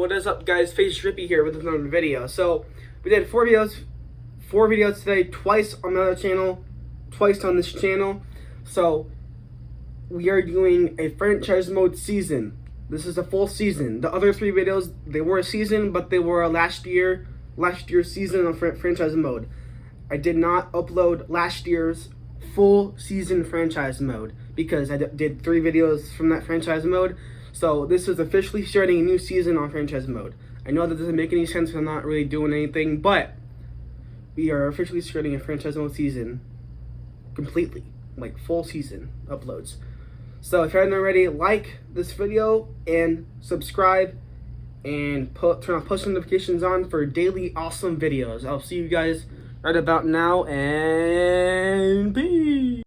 What is up, guys? Face Drippy here with another video. So we did four videos today, twice on the other channel, twice on this channel. So we are doing a franchise mode season. This is a full season. The other three videos, they were a season, but they were a last year's season of franchise mode. I did not upload last year's full season franchise mode because I did 3 videos from that franchise mode. So this is officially starting a new season on franchise mode. I know that doesn't make any sense because I'm not really doing anything, but we are officially starting a franchise mode season completely, like full season uploads. So if you haven't already, like this video and subscribe and turn on post notifications on for daily awesome videos. I'll see you guys right about now, and peace.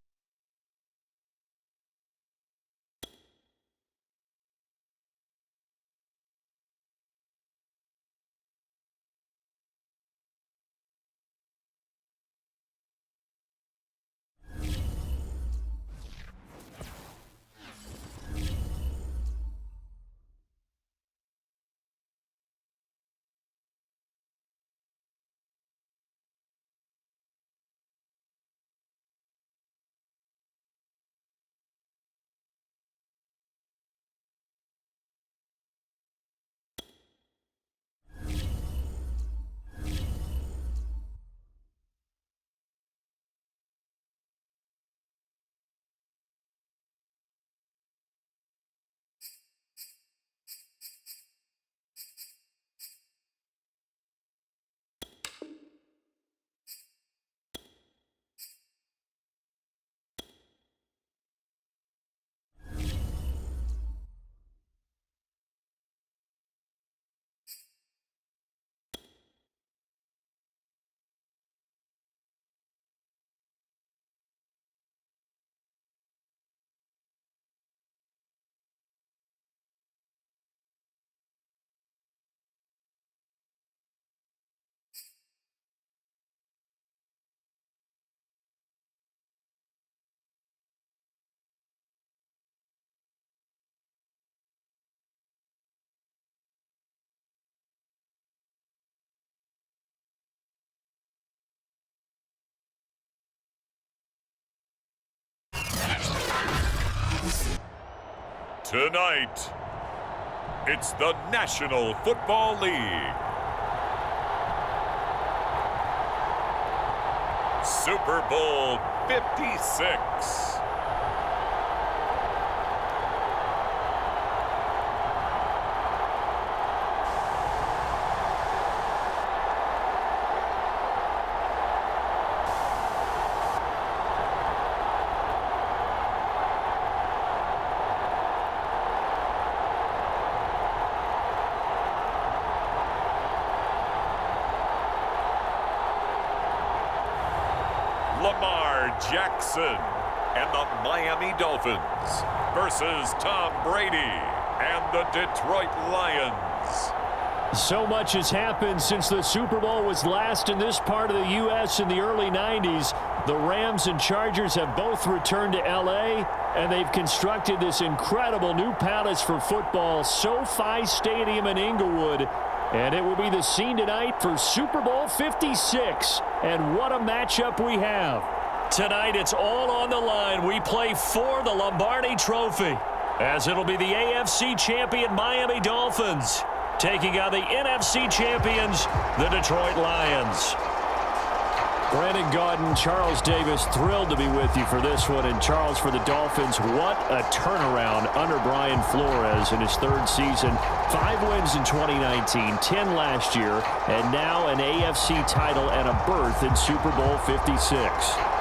Tonight, it's the National Football League. Super Bowl 56. Lamar Jackson and the Miami Dolphins versus Tom Brady and the Detroit Lions. So much has happened since the Super Bowl was last in this part of the U.S. in the early 90s. The Rams and Chargers have both returned to L.A., and they've constructed this incredible new palace for football, SoFi Stadium in Inglewood. And it will be the scene tonight for Super Bowl 56. And what a matchup we have. Tonight, it's all on the line. We play for the Lombardi Trophy, as it'll be the AFC champion Miami Dolphins taking on the NFC champions, the Detroit Lions. Brandon Gaudin, Charles Davis, thrilled to be with you for this one. And Charles, for the Dolphins, what a turnaround under Brian Flores in his 3rd season. 5 wins in 2019, 10 last year, and now an AFC title and a berth in Super Bowl 56.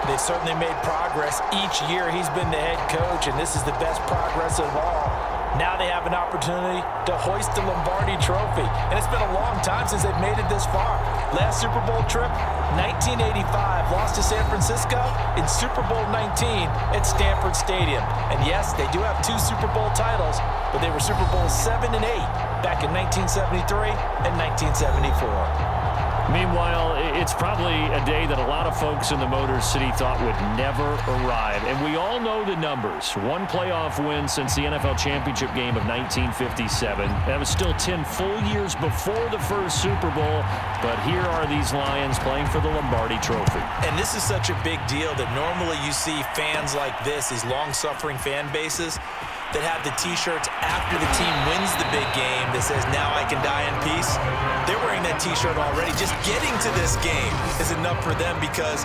They've certainly made progress each year he's been the head coach, and this is the best progress of all. Now they have an opportunity to hoist the Lombardi Trophy. And it's been a long time since they've made it this far. Last Super Bowl trip, 1985, lost to San Francisco in Super Bowl 19 at Stanford Stadium. And yes, they do have 2 Super Bowl titles, but they were Super Bowl 7 and 8 back in 1973 and 1974. Meanwhile, it's probably a day that a lot of folks in the Motor City thought would never arrive. And we all know the numbers. One playoff win since the NFL championship game of 1957. That was still 10 full years before the first Super Bowl. But here are these Lions playing for the Lombardi Trophy. And this is such a big deal that normally you see fans like this, these long-suffering fan bases, that have the T-shirts after the team wins the big game that says, "Now I can die in peace." They're wearing that T-shirt already. Just getting to this game is enough for them because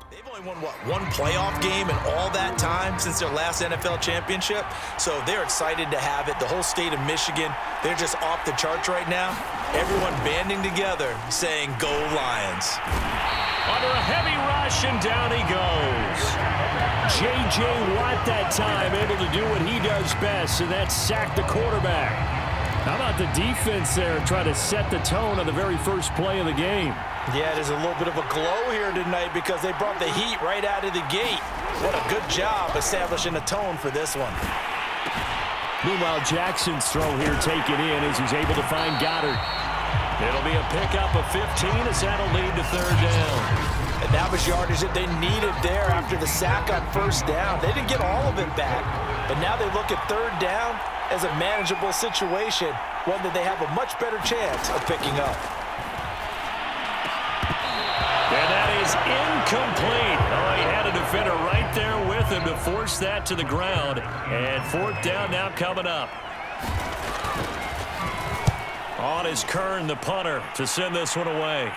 they've only won, what, one playoff game in all that time since their last NFL championship. So they're excited to have it. The whole state of Michigan, they're just off the charts right now. Everyone banding together saying, "Go Lions." Under a heavy rush, and down he goes. J.J. Watt that time able to do what he does best, and that's sack the quarterback. How about the defense there try to set the tone on the very first play of the game? Yeah, there's a little bit of a glow here tonight because they brought the heat right out of the gate. What a good job establishing a tone for this one. Meanwhile, Jackson's throw here taken in as he's able to find Goddard. It'll be a pickup of 15 as that'll lead to third down. And that was yardage that they needed there after the sack on first down. They didn't get all of it back, but now they look at third down as a manageable situation, one that they have a much better chance of picking up. And that is incomplete. Oh, he had a defender right there with him to force that to the ground. And fourth down now coming up. On is Kern, the punter, to send this one away.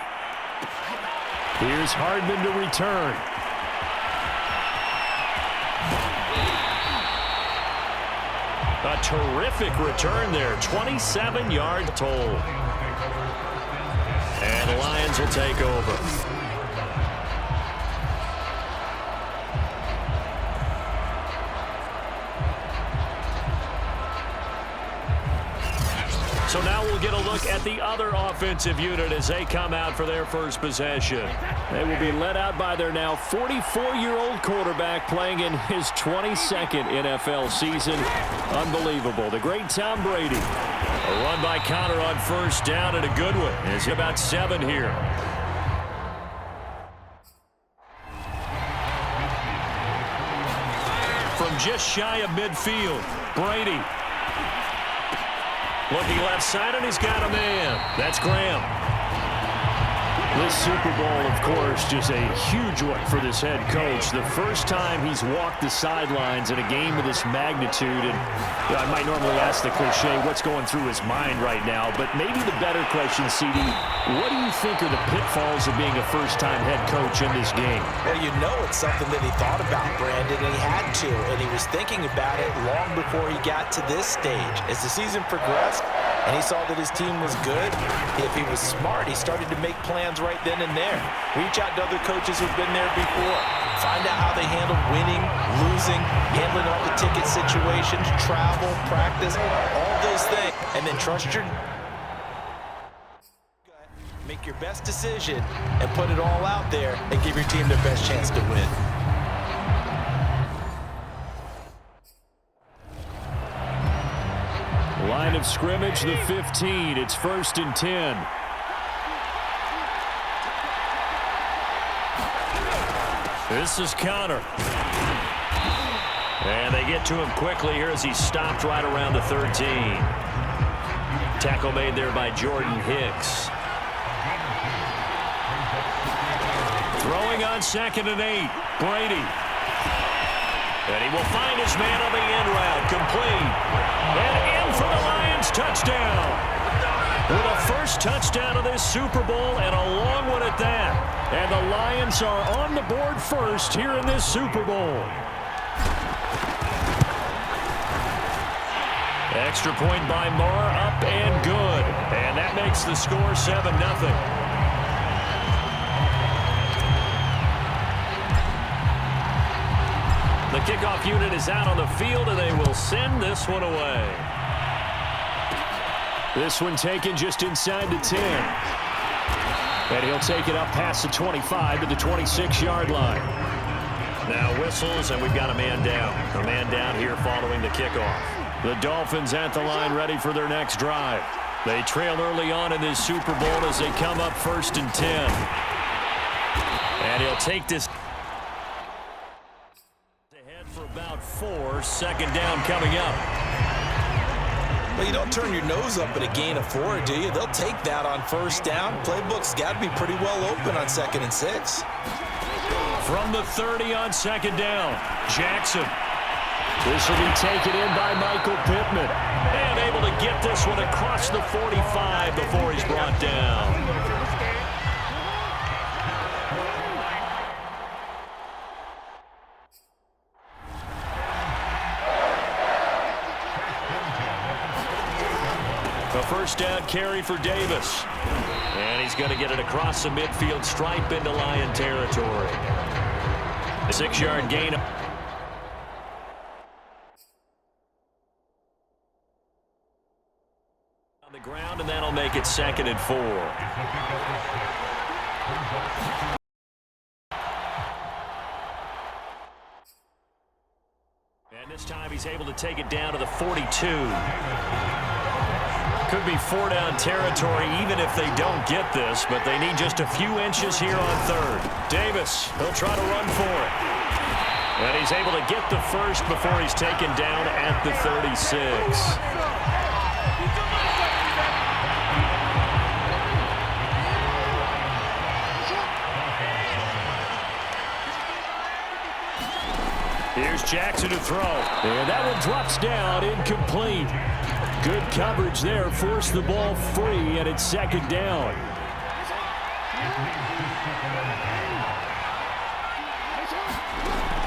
Here's Hardman to return. A terrific return there. 27-yard total. And the Lions will take over. So now we'll get a look at the other offensive unit as they come out for their first possession. They will be led out by their now 44-year-old quarterback playing in his 22nd NFL season. Unbelievable. The great Tom Brady. A run by Connor on first down and a good one. It's about 7 here. From just shy of midfield, Brady. Looking left side, and he's got a man. That's Graham. This Super Bowl, of course, just a huge one for this head coach. The first time he's walked the sidelines in a game of this magnitude. And I might normally ask the cliche, what's going through his mind right now? But maybe the better question, CD, what do you think are the pitfalls of being a first-time head coach in this game? Well, you know it's something that he thought about, Brandon, and he had to. And he was thinking about it long before he got to this stage. As the season progressed, and he saw that his team was good, if he was smart, he started to make plans right then and there. Reach out to other coaches who've been there before. Find out how they handle winning, losing, handling all the ticket situations, travel, practice, all those things. And then trust your... Make your best decision and put it all out there and give your team the best chance to win. Line of scrimmage, the 15. It's 1st and 10. This is Connor. And they get to him quickly here as he stopped right around the 13. Tackle made there by Jordan Hicks. Throwing on 2nd and 8. Brady. And he will find his man on the end route. Complete. And in for the Lions. Touchdown. With a first touchdown of this Super Bowl and a long one at that. And the Lions are on the board first here in this Super Bowl. Extra point by Moore. Up and good. And that makes the score 7-0. The kickoff unit is out on the field, and they will send this one away. This one taken just inside the 10. And he'll take it up past the 25 to the 26-yard line. Now whistles, and we've got a man down. A man down here following the kickoff. The Dolphins at the line ready for their next drive. They trail early on in this Super Bowl as they come up 1st and 10. And he'll take this ahead for about 4. 2nd down coming up. Well, you don't turn your nose up at a gain of 4, do you? They'll take that on 1st down. Playbook's got to be pretty well open on 2nd and 6. From the 30 on 2nd down, Jackson. This will be taken in by Michael Pittman. And able to get this one across the 45 before he's brought down. A 1st down carry for Davis. And he's going to get it across the midfield stripe into Lion territory. A 6-yard gain. On the ground, and that'll make it 2nd and 4. And this time he's able to take it down to the 42. Could be 4-down territory even if they don't get this, but they need just a few inches here on 3rd. Davis, he'll try to run for it. And he's able to get the 1st before he's taken down at the 36. Here's Jackson to throw. And that one drops down, incomplete. Good coverage there, forced the ball free, and it's 2nd down.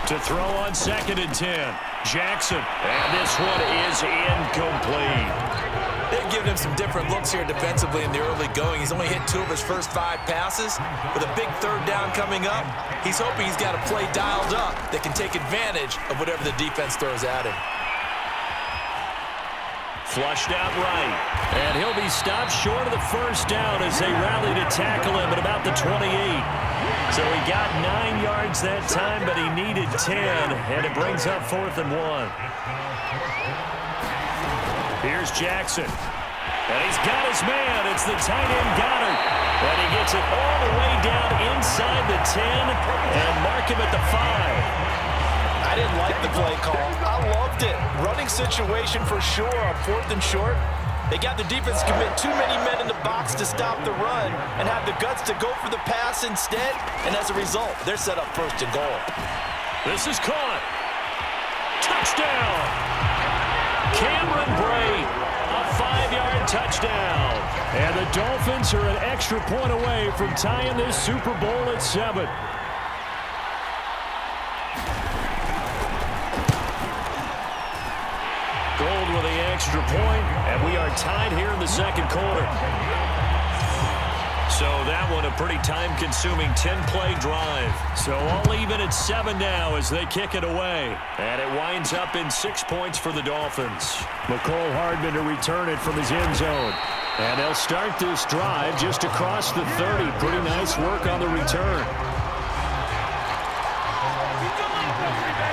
To throw on 2nd and 10, Jackson. And this one is incomplete. They've given him some different looks here defensively in the early going. He's only hit 2 of his first 5 passes. With a big 3rd down coming up, he's hoping he's got a play dialed up that can take advantage of whatever the defense throws at him. Flushed out right. And he'll be stopped short of the 1st down as they rally to tackle him at about the 28. So he got 9 yards that time, but he needed 10, and it brings up 4th and 1. Here's Jackson. And he's got his man. It's the tight end Goddard. And he gets it all the way down inside the 10 and mark him at the 5. I didn't like the play call. I loved it. Running situation for sure on 4th and short. They got the defense to commit too many men in the box to stop the run and have the guts to go for the pass instead. And as a result, they're set up 1st and goal. This is caught. Touchdown. Cameron Brate, a 5-yard touchdown. And the Dolphins are an extra point away from tying this Super Bowl at 7. Gold with the extra point, and we are tied here in the 2nd quarter. So that one a pretty time-consuming 10-play drive. So all even at 7 now as they kick it away. And it winds up in 6 points for the Dolphins. McCole Hardman to return it from his end zone. And they'll start this drive just across the 30. Pretty nice work on the return.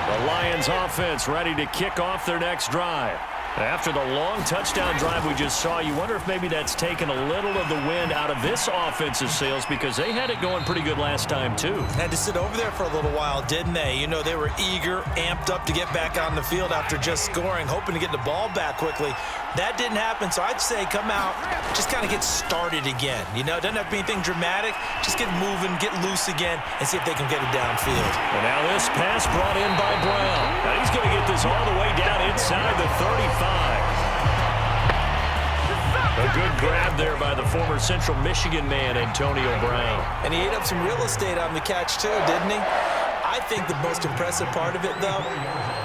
The Lions offense ready to kick off their next drive. After the long touchdown drive we just saw, you wonder if maybe that's taken a little of the wind out of this offensive sails because they had it going pretty good last time too. Had to sit over there for a little while, didn't they? You know, they were eager, amped up to get back on the field after just scoring, hoping to get the ball back quickly. That didn't happen, so I'd say come out, just kind of get started again. You know, it doesn't have to be anything dramatic. Just get moving, get loose again, and see if they can get it downfield. And now this pass brought in by Brown. Now he's going to get this all the way down inside the 35. A good grab there by the former Central Michigan man, Antonio Brown. And he ate up some real estate on the catch, too, didn't he? I think the most impressive part of it, though,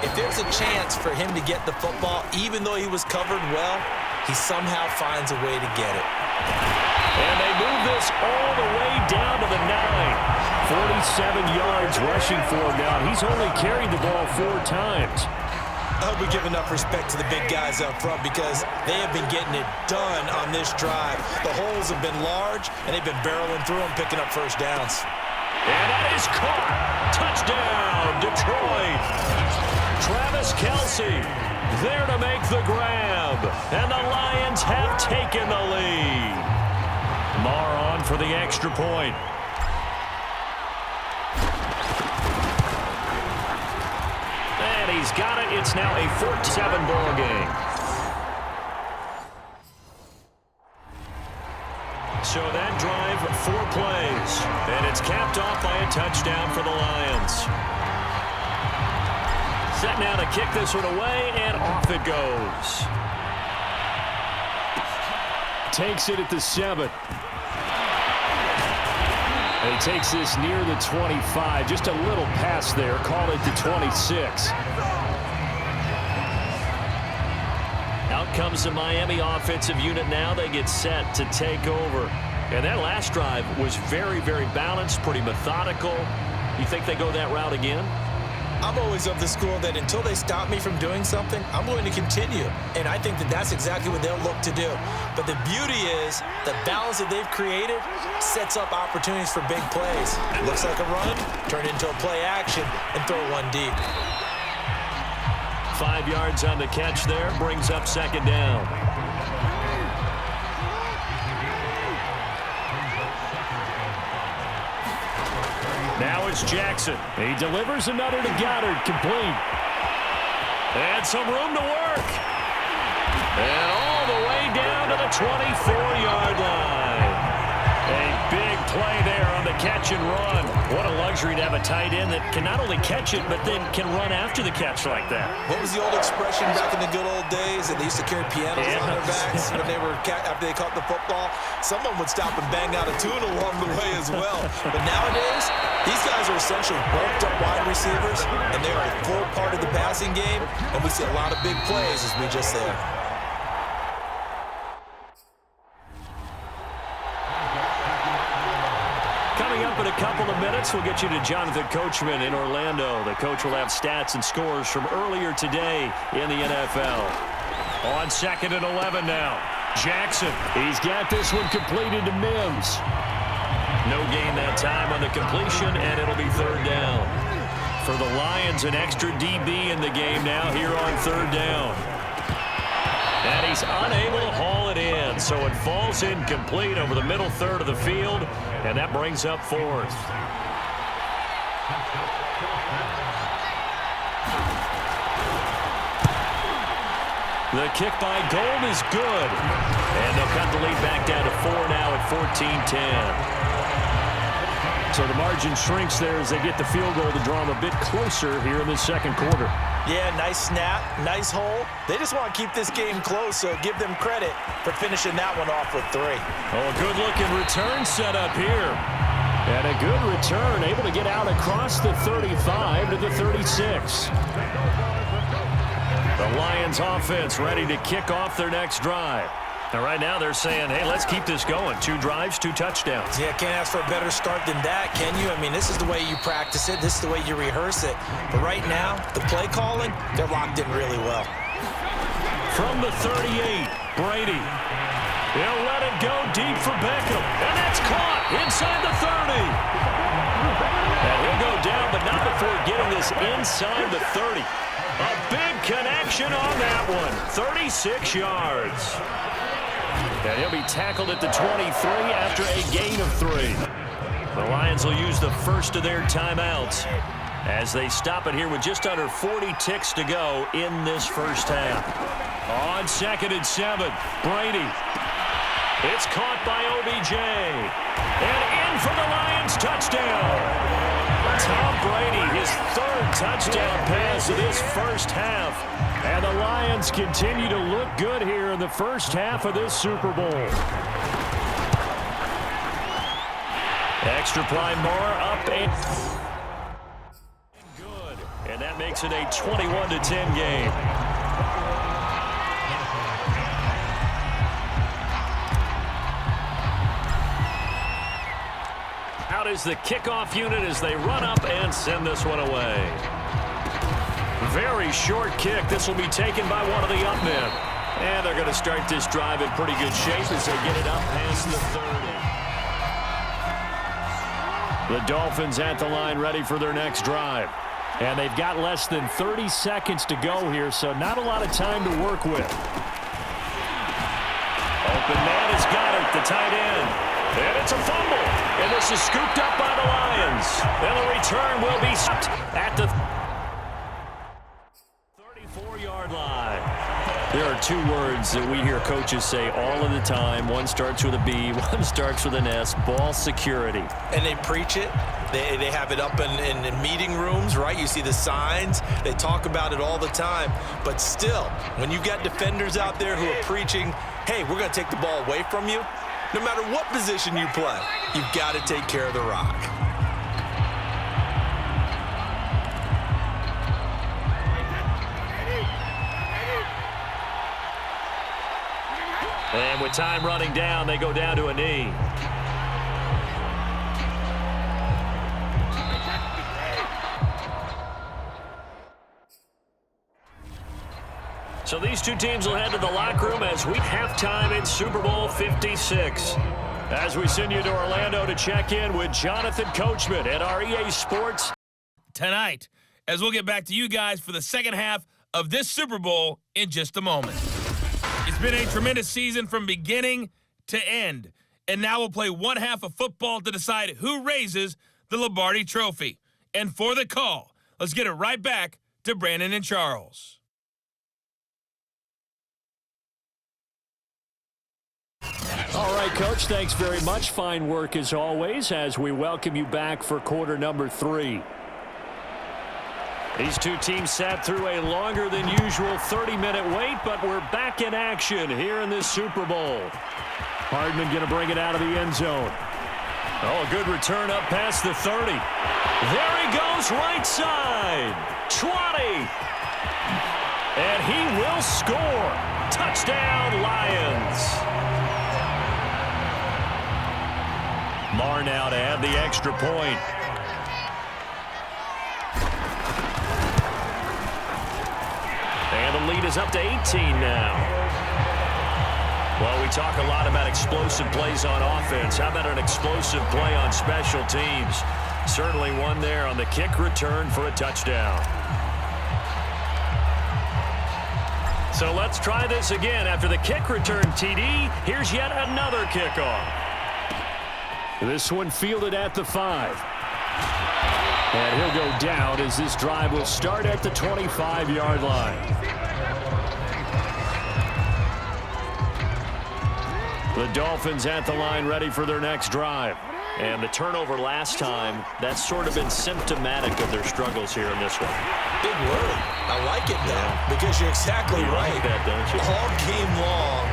if there's a chance for him to get the football, even though he was covered well, he somehow finds a way to get it. And they move this all the way down to the 9. 47 yards rushing for him now. He's only carried the ball 4 times. I hope we give enough respect to the big guys up front because they have been getting it done on this drive. The holes have been large, and they've been barreling through them, picking up 1st downs. And that is caught. Touchdown, Detroit. Travis Kelce. There to make the grab. And the Lions have taken the lead. Marr on for the extra point. And he's got it. It's now a 4-7 ball game. So that drive, 4 plays. And it's capped off by a touchdown for the Lions. Set now to kick this one away, and off it goes. Takes it at the 7. And he takes this near the 25. Just a little pass there. Call it the 26. Out comes the Miami offensive unit now. They get set to take over. And that last drive was very, very balanced, pretty methodical. You think they go that route again? I'm always of the school that until they stop me from doing something, I'm going to continue. And I think that that's exactly what they'll look to do. But the beauty is the balance that they've created sets up opportunities for big plays. Looks like a run, turn into a play action, and throw one deep. 5 yards on the catch there, brings up second down. Now it's Jackson. He delivers another to Goddard, complete. And some room to work. And all the way down to the 24-yard line. A big play there on the catch and run. What a luxury to have a tight end that can not only catch it, but then can run after the catch like that. What was the old expression back in the good old days? And they used to carry pianos on their backs when they were after they caught the football. Someone would stop and bang out a tune along the way as well. But nowadays, these guys are essentially bulked up wide receivers, and they are a full part of the passing game. And we see a lot of big plays, as we just said. Coming up in a couple of minutes, we'll get you to Jonathan Coachman in Orlando. The coach will have stats and scores from earlier today in the NFL. On 2nd and 11 now. Jackson, he's got this one completed to Mims. No gain that time on the completion, and it'll be third down. For the Lions, an extra DB in the game now here on third down. And he's unable to haul it in, so it falls incomplete over the middle third of the field, and that brings up fourth. The kick by Gold is good, and they'll cut the lead back down to 4 now at 14-10. So the margin shrinks there as they get the field goal to draw them a bit closer here in the second quarter. Yeah, nice snap, nice hole. They just want to keep this game close, so give them credit for finishing that one off with 3. Oh, good-looking return set up here. And a good return, able to get out across the 35 to the 36. The Lions offense ready to kick off their next drive. Now, right now, they're saying, hey, let's keep this going. 2 drives, 2 touchdowns. Yeah, can't ask for a better start than that, can you? I mean, this is the way you practice it. This is the way you rehearse it. But right now, the play calling, they're locked in really well. From the 38, Brady. They'll let it go deep for Beckham. And that's caught inside the 30. And he'll go down, but not before getting this inside the 30. A big connection on that one. 36 yards. And he'll be tackled at the 23 after a gain of 3. The Lions will use the first of their timeouts as they stop it here with just under 40 ticks to go in this first half. On 2nd and 7, Brady. It's caught by OBJ. And in for the Lions touchdown. Tom Brady, his 3rd touchdown pass of this first half. And the Lions continue to look good here in the first half of this Super Bowl. Extra play more up and good. And that makes it a 21-10 game. Out is the kickoff unit as they run up and send this one away. Very short kick. This will be taken by one of the up men. And they're going to start this drive in pretty good shape as they get it up past the 30. The Dolphins at the line ready for their next drive. And they've got less than 30 seconds to go here, so not a lot of time to work with. Open man is Goddard, the tight end. And it's a fumble. And this is scooped up by the Lions. And the return will be stopped at the 34-yard line. There are two words that we hear coaches say all of the time. One starts with a B, one starts with an S, ball security. And they preach it. They have it up in meeting rooms, right? You see the signs. They talk about it all the time. But still, when you got defenders out there who are preaching, hey, we're going to take the ball away from you, no matter what position you play, you've got to take care of the rock. And with time running down, they go down to a knee. So these two teams will head to the locker room as we halftime in Super Bowl 56. As we send you to Orlando to check in with Jonathan Coachman at our EA Sports tonight, as we'll get back to you guys for the second half of this Super Bowl in just a moment. It's been a tremendous season from beginning to end, and now we'll play one half of football to decide who raises the Lombardi Trophy. And for the call, let's get it right back to Brandon and Charles. All right, Coach, thanks very much. Fine work as always as we welcome you back for quarter number 3. These two teams sat through a longer than usual 30-minute wait, but we're back in action here in this Super Bowl. Hardman going to bring it out of the end zone. Oh, a good return up past the 30. There he goes, right side. 20. And he will score. Touchdown, Lions. Marr now to add the extra point. And the lead is up to 18 now. Well, we talk a lot about explosive plays on offense. How about an explosive play on special teams? Certainly one there on the kick return for a touchdown. So let's try this again. After the kick return, TD, here's yet another kickoff. This one fielded at the 5. And he'll go down as this drive will start at the 25-yard line. The Dolphins at the line ready for their next drive. And the turnover last time, that's sort of been symptomatic of their struggles here in this one. Big word. I like it, though, because you're exactly right. Like that, don't you? All game long,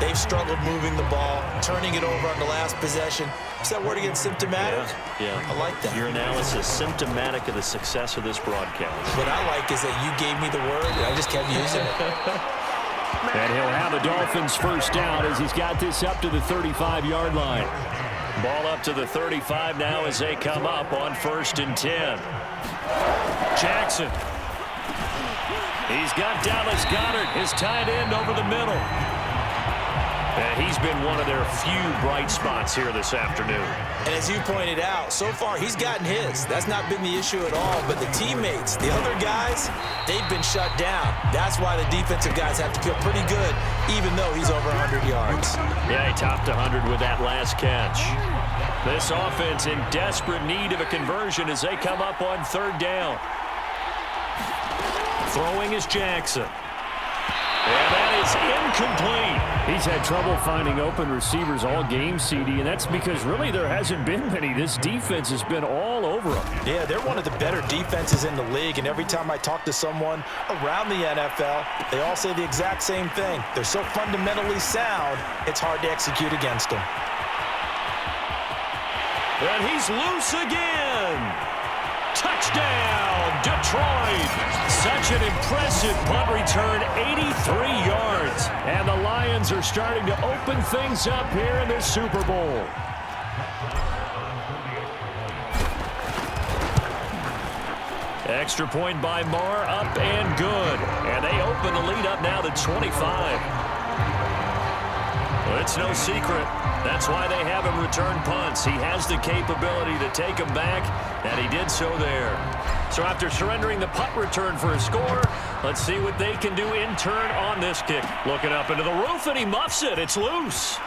they've struggled moving the ball, turning it over on the last possession. Is that word again, symptomatic? Yeah. I like that. Your analysis, symptomatic of the success of this broadcast. What I like is that you gave me the word, and I just kept using it. And he'll have the Dolphins first down as he's got this up to the 35-yard line. Ball up to the 35 now as they come up on 1st and 10. Jackson. He's got Dallas Goedert, his tight end, over the middle. And he's been one of their few bright spots here this afternoon. And as you pointed out, so far he's gotten his. That's not been the issue at all. But the teammates, the other guys, they've been shut down. That's why the defensive guys have to feel pretty good, even though he's over 100 yards. Yeah, he topped 100 with that last catch. This offense in desperate need of a conversion as they come up on 3rd down. Throwing is Jackson. And that is incomplete. He's had trouble finding open receivers all game, CD, and that's because really there hasn't been many. This defense has been all over them. Yeah, they're one of the better defenses in the league, and every time I talk to someone around the NFL, they all say the exact same thing. They're so fundamentally sound, it's hard to execute against them. And he's loose again. Touchdown, Detroit. Such an impressive punt return, 83 yards. And the Lions are starting to open things up here in this Super Bowl. Extra point by Marr, up and good. And they open the lead up now to 25. Well, it's no secret. That's why they have him return punts. He has the capability to take them back, and he did so there. So after surrendering the punt return for a score, let's see what they can do in turn on this kick. Looking up into the roof, and he muffs it. It's loose.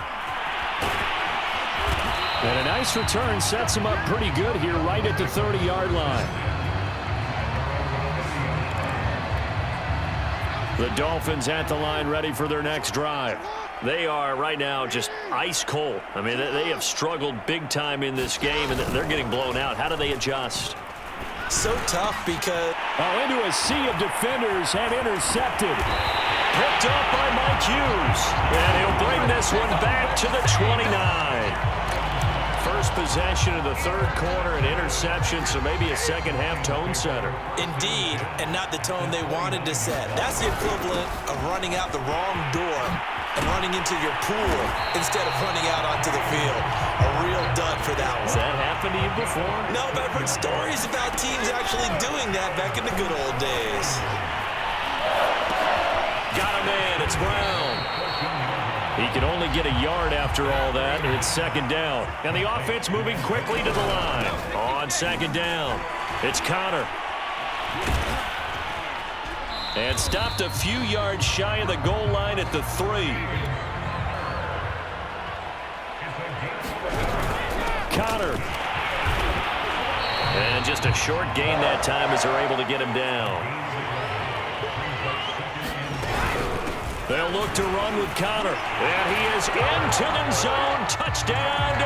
And a nice return sets him up pretty good here right at the 30-yard line. The Dolphins at the line ready for their next drive. They are right now just ice cold. I mean, they have struggled big time in this game, and they're getting blown out. How do they adjust? So tough because... into a sea of defenders and intercepted. Picked up by Mike Hughes. And he'll bring this one back to the 29. First possession of the third quarter, an interception, so maybe a second-half tone setter. Indeed, and not the tone they wanted to set. That's the equivalent of running out the wrong door and running into your pool instead of running out onto the field. A real dud for that one. Has that happened to you before? No, but I've heard stories about teams actually doing that back in the good old days. Got a man, it's Brown. He can only get a yard after all that, and it's second down. And the offense moving quickly to the line. On second down, it's Connor. And stopped a few yards shy of the goal line at the 3. Connor. And just a short gain that time as they're able to get him down. They'll look to run with Connor. And he is into the zone. Touchdown.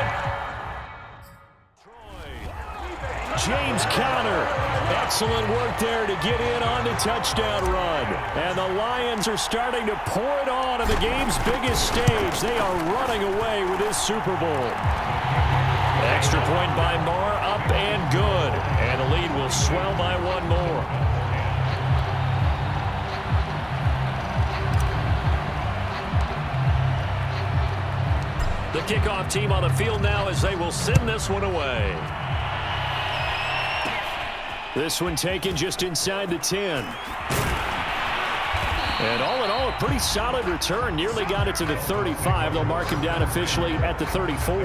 James Conner. Excellent work there to get in on the touchdown run. And the Lions are starting to pour it on the game's biggest stage. They are running away with this Super Bowl. Extra point by Moore, up and good. And the lead will swell by one more. The kickoff team on the field now as they will send this one away. This one taken just inside the 10. And all in all, a pretty solid return. Nearly got it to the 35. They'll mark him down officially at the 34.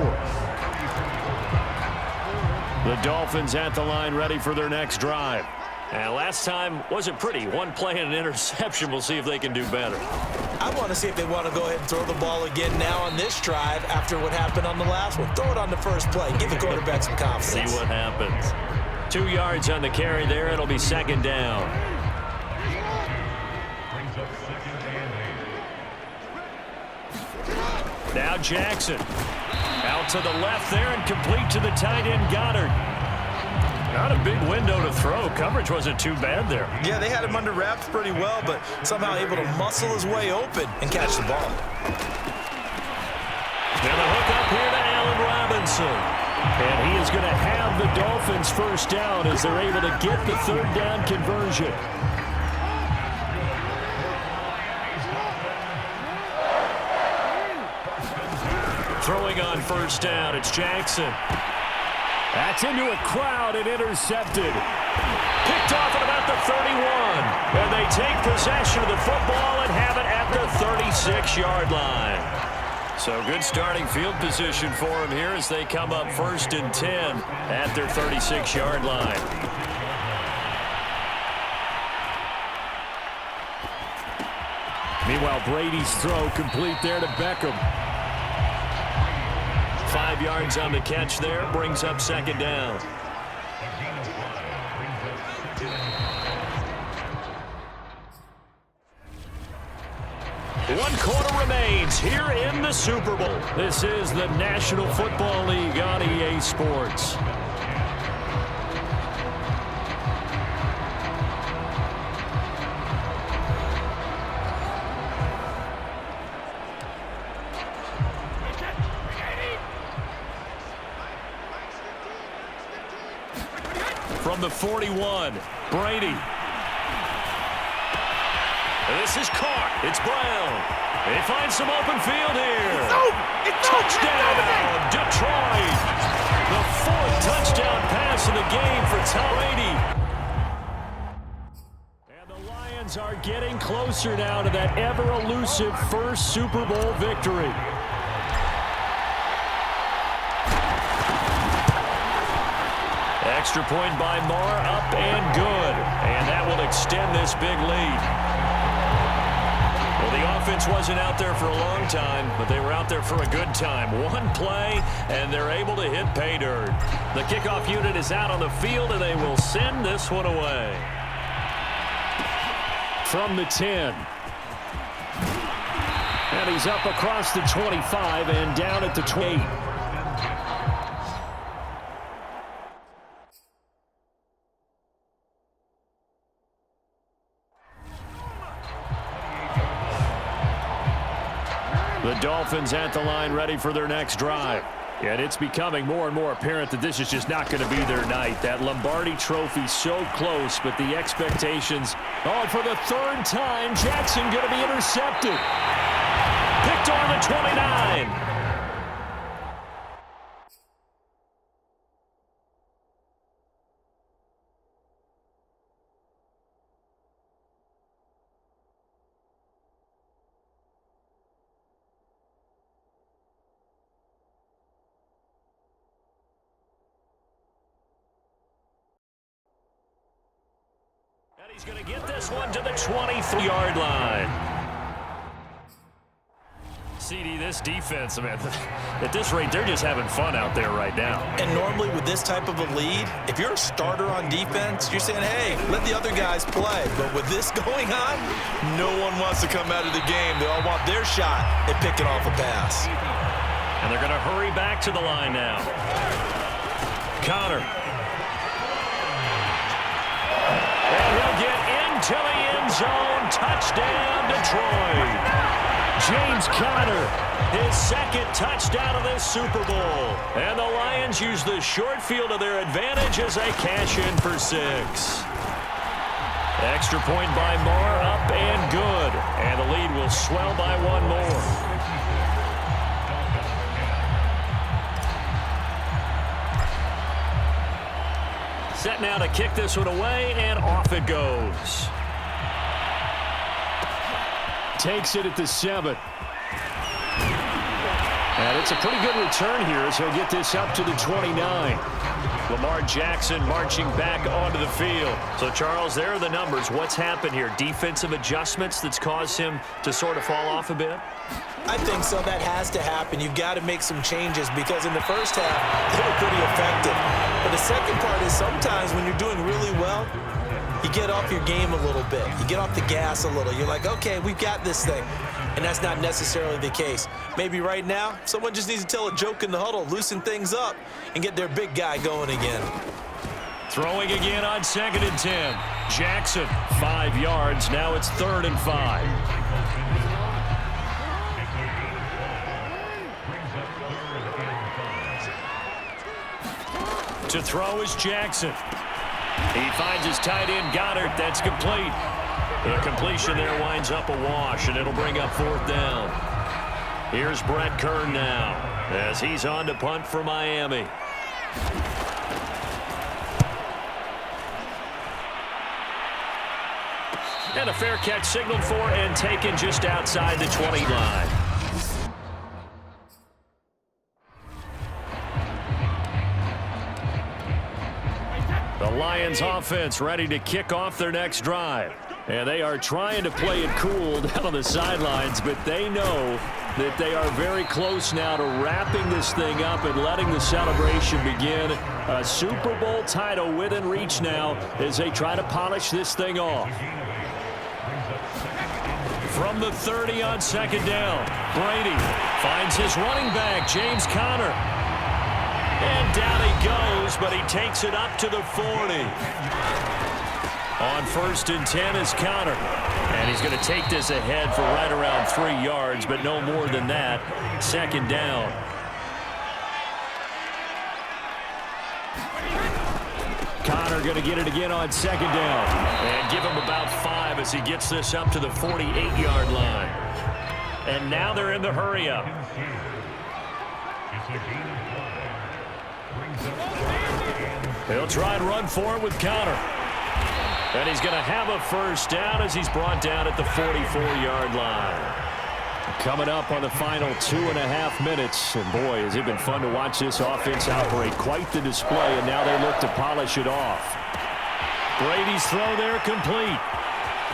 The Dolphins at the line ready for their next drive. And last time wasn't pretty. One play and an interception. We'll see if they can do better. I want to see if they want to go ahead and throw the ball again now on this drive after what happened on the last one. Throw it on the first play. Give the quarterback some confidence. See what happens. 2 yards on the carry there. It'll be second down. Now Jackson. Out to the left there and complete to the tight end Goddard. Not a big window to throw. Coverage wasn't too bad there. Yeah, they had him under wraps pretty well, but somehow able to muscle his way open and catch the ball. Now the hook up here to Allen Robinson. And he is going to have the Dolphins first down as they're able to get the third down conversion. Throwing on first down, it's Jackson. That's into a crowd and intercepted. Picked off at about the 31. And they take possession of the football and have it at the 36-yard line. So good starting field position for them here as they come up 1st and 10 at their 36-yard line. Meanwhile, Brady's throw complete there to Beckham. 5 yards on the catch there, brings up second down. One quarter remains here in the Super Bowl. This is the National Football League on EA Sports. From the 41, Brady. This is caught. It's Brown. They find some open field here. Touchdown, Detroit. The 4th touchdown pass of the game for Tom Brady. And the Lions are getting closer now to that ever-elusive first Super Bowl victory. Extra point by Marr, up and good. And that will extend this big lead. Well, the offense wasn't out there for a long time, but they were out there for a good time. One play, and they're able to hit pay dirt. The kickoff unit is out on the field, and they will send this one away. From the 10. And he's up across the 25 and down at the 28. The Dolphins at the line, ready for their next drive. And it's becoming more and more apparent that this is just not going to be their night. That Lombardi Trophy so close, but the expectations. Oh, for the third time, Jackson going to be intercepted. Picked on the 29. And he's going to get this one to the 23-yard line. CD, this defense, man, at this rate, they're just having fun out there right now. And normally with this type of a lead, if you're a starter on defense, you're saying, hey, let the other guys play. But with this going on, no one wants to come out of the game. They all want their shot at picking off a pass. And they're going to hurry back to the line now. Connor. And he'll get into the end zone. Touchdown, Detroit. James Conner, his second touchdown of this Super Bowl. And the Lions use the short field to their advantage as they cash in for 6. Extra point by Marr, up and good. And the lead will swell by 1 more. Set now to kick this one away, and off it goes. Takes it at the 7. And it's a pretty good return here as he'll get this up to the 29. Lamar Jackson marching back onto the field. So, Charles, there are the numbers. What's happened here? Defensive adjustments that's caused him to sort of fall off a bit? I think so. That has to happen. You've got to make some changes because in the first half, they were pretty effective. But the second part is sometimes when you're doing really well, you get off your game a little bit. You get off the gas a little. You're like, okay, we've got this thing. And that's not necessarily the case. Maybe right now, someone just needs to tell a joke in the huddle, loosen things up, and get their big guy going again. Throwing again on 2nd and 10. Jackson, 5 yards. Now it's 3rd and 5. To throw is Jackson. He finds his tight end, Goddard. That's complete. The completion there winds up a wash, and it'll bring up 4th down. Here's Brett Kern now as he's on to punt for Miami. And a fair catch signaled for and taken just outside the 20 line. The Lions offense ready to kick off their next drive. And they are trying to play it cool down on the sidelines, but they know that they are very close now to wrapping this thing up and letting the celebration begin. A Super Bowl title within reach now as they try to polish this thing off. From the 30 on 2nd down, Brady finds his running back, James Conner. And down he goes, but he takes it up to the 40. On 1st and 10 is Conner. And he's going to take this ahead for right around 3 yards, but no more than that. 2nd down. Conner going to get it again on 2nd down. And give him about 5 as he gets this up to the 48-yard line. And now they're in the hurry-up. He'll try and run for it with Conner. And he's going to have a 1st down as he's brought down at the 44-yard line. Coming up on the final 2.5 minutes. And boy, has it been fun to watch this offense operate. Quite the display, and now they look to polish it off. Brady's throw there complete.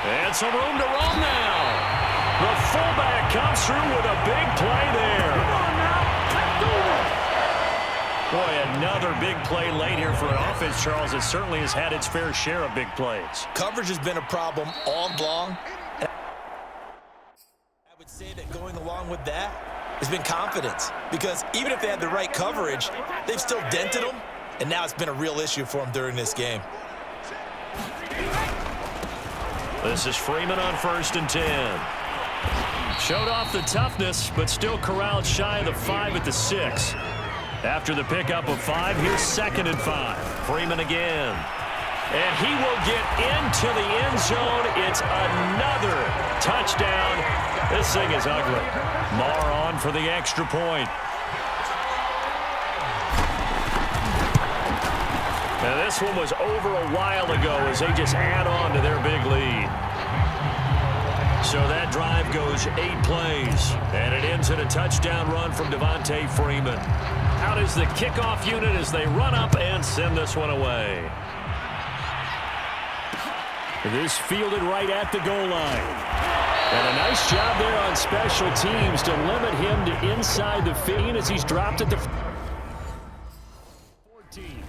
And some room to roam now. The fullback comes through with a big play there. Come on now, let's do this. Boy, another big play late here for an offense, Charles. It certainly has had its fair share of big plays. Coverage has been a problem all long. I would say that going along with that has been confidence. Because even if they had the right coverage, they've still dented them. And now it's been a real issue for them during this game. This is Freeman on 1st and 10. Showed off the toughness, but still corralled shy of the 5 at the 6. After the pickup of 5, here's 2nd and 5. Freeman again. And he will get into the end zone. It's another touchdown. This thing is ugly. Marr on for the extra point. Now this one was over a while ago as they just add on to their big lead. So that drive goes 8 plays, and it ends in a touchdown run from Devontae Freeman. Out is the kickoff unit as they run up and send this one away. This fielded right at the goal line. And a nice job there on special teams to limit him to inside the 15 as he's dropped at the 14.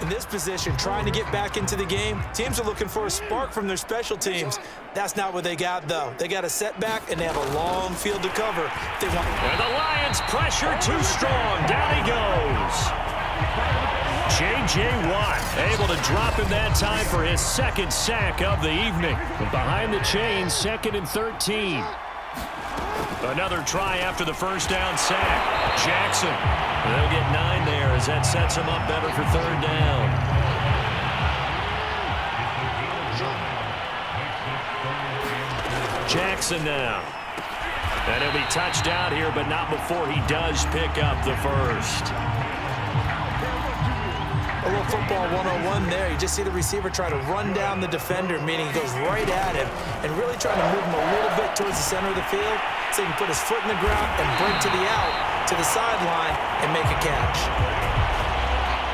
In this position, trying to get back into the game, teams are looking for a spark from their special teams. That's not what they got, though. They got a setback, and they have a long field to cover. And the Lions pressure too strong. Down he goes. J.J. Watt able to drop him that time for his 2nd sack of the evening. But behind the chains, 2nd and 13. Another try after the 1st down sack. Jackson. They'll get 9 there as that sets them up better for 3rd down. Jackson now. And he'll be touched out here, but not before he does pick up the 1st. A little football 101 there. You just see the receiver try to run down the defender, meaning he goes right at him and really trying to move him a little bit towards the center of the field so he can put his foot in the ground and break to the out, to the sideline, and make a catch.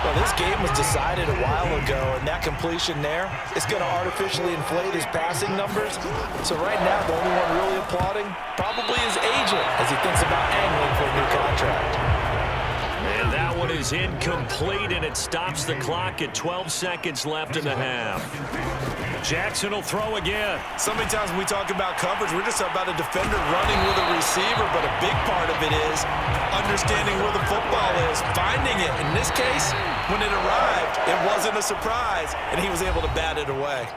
Well, this game was decided a while ago, and that completion there is going to artificially inflate his passing numbers. So right now, the only one really applauding probably his agent as he thinks about angling for a new contract. And that one is incomplete, and it stops the clock at 12 seconds left in the half. Jackson will throw again. So many times when we talk about coverage, we're just about a defender running with a receiver, but a big part of it is understanding where the football is, finding it. In this case, when it arrived, it wasn't a surprise, and he was able to bat it away.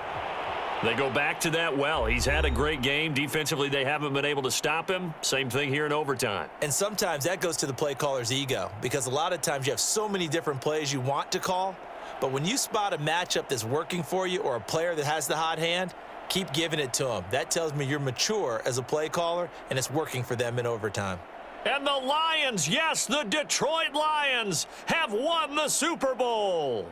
They go back to that well. He's had a great game. Defensively, they haven't been able to stop him. Same thing here in overtime. And sometimes that goes to the play caller's ego because a lot of times you have so many different plays you want to call, but when you spot a matchup that's working for you or a player that has the hot hand, keep giving it to him. That tells me you're mature as a play caller, and it's working for them in overtime. And the Lions, yes, the Detroit Lions have won the Super Bowl.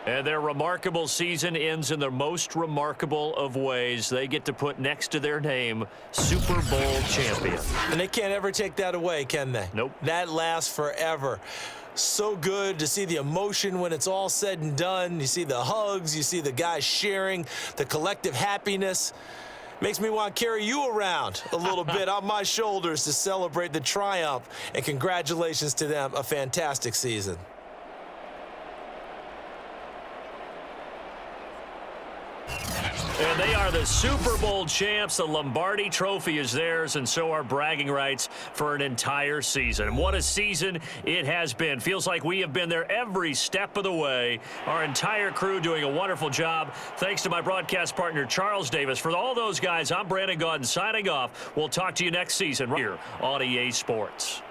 And their remarkable season ends in the most remarkable of ways. They get to put next to their name, Super Bowl champion. And they can't ever take that away, can they? Nope. That lasts forever. So good to see the emotion when it's all said and done. You see the hugs, you see the guys sharing, the collective happiness. Makes me want to carry you around a little bit on my shoulders to celebrate the triumph. And congratulations to them, a fantastic season. And they are the Super Bowl champs. The Lombardi Trophy is theirs, and so are bragging rights for an entire season. What a season it has been. Feels like we have been there every step of the way. Our entire crew doing a wonderful job. Thanks to my broadcast partner, Charles Davis. For all those guys, I'm Brandon Gaudin signing off. We'll talk to you next season right here on EA Sports.